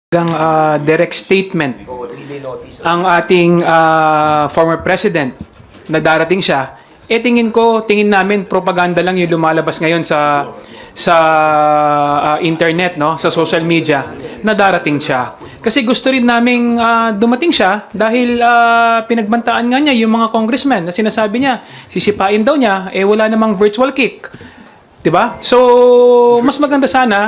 Direct statement O 3-day notice. ang ating former president na darating siya, tingin namin propaganda lang yung lumalabas ngayon sa internet, no, sa social media na darating siya. Kasi gusto rin naming dumating siya dahil pinagbantaan nga niya yung mga congressmen na sinasabi niya, sisipain daw niya, wala namang virtual kick. 'Di ba? So, mas maganda sana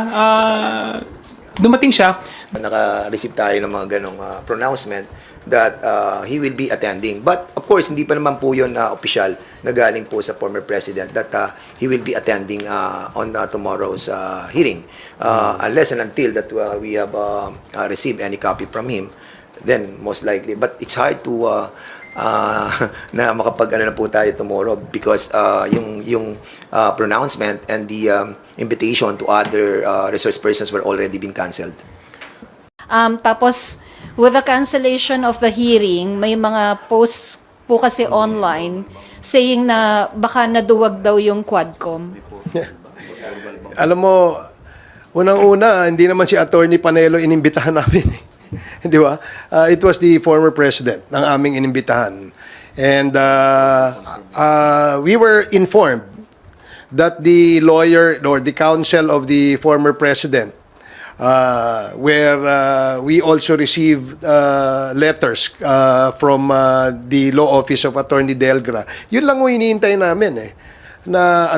dumating siya. Naka-receive tayo ng mga ganong pronouncement that he will be attending. But of course, hindi pa naman po yun official na galing po sa former president that he will be attending on tomorrow's hearing. Unless and until that we have received any copy from him, then most likely. But it's hard to na makapag-ano na po tayo tomorrow because yung pronouncement and the invitation to other resource persons were already been cancelled. Tapos, with the cancellation of the hearing, may mga posts po kasi online saying na baka naduwag daw yung Quadcom. Alam mo, unang-una, hindi naman si Attorney Panelo inimbitahan namin. Di ba? It was the former president ng aming inimbitahan. And we were informed that the lawyer or the counsel of the former president where we also received letters from the law office of Attorney Delgra. Yun lang yung hinihintay namin na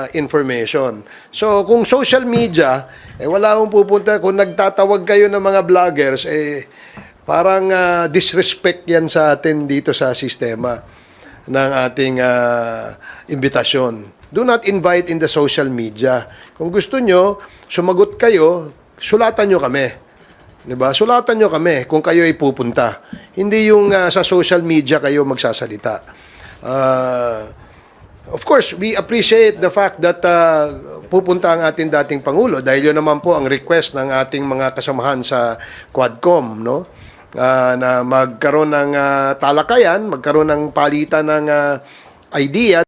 information. So kung social media wala akong pupunta, kung nagtatawag kayo ng mga vloggers parang disrespect yan sa atin dito sa sistema ng ating imbitasyon. Do not invite in the social media. Kung gusto nyo, sumagot kayo, sulatan nyo kami. Diba? Sulatan nyo kami kung kayo ay pupunta. Hindi yung sa social media kayo magsasalita. Of course, we appreciate the fact that pupunta ang ating dating Pangulo dahil yun naman po ang request ng ating mga kasamahan sa Quadcom, no? Na magkaroon ng talakayan, magkaroon ng palitan ng idea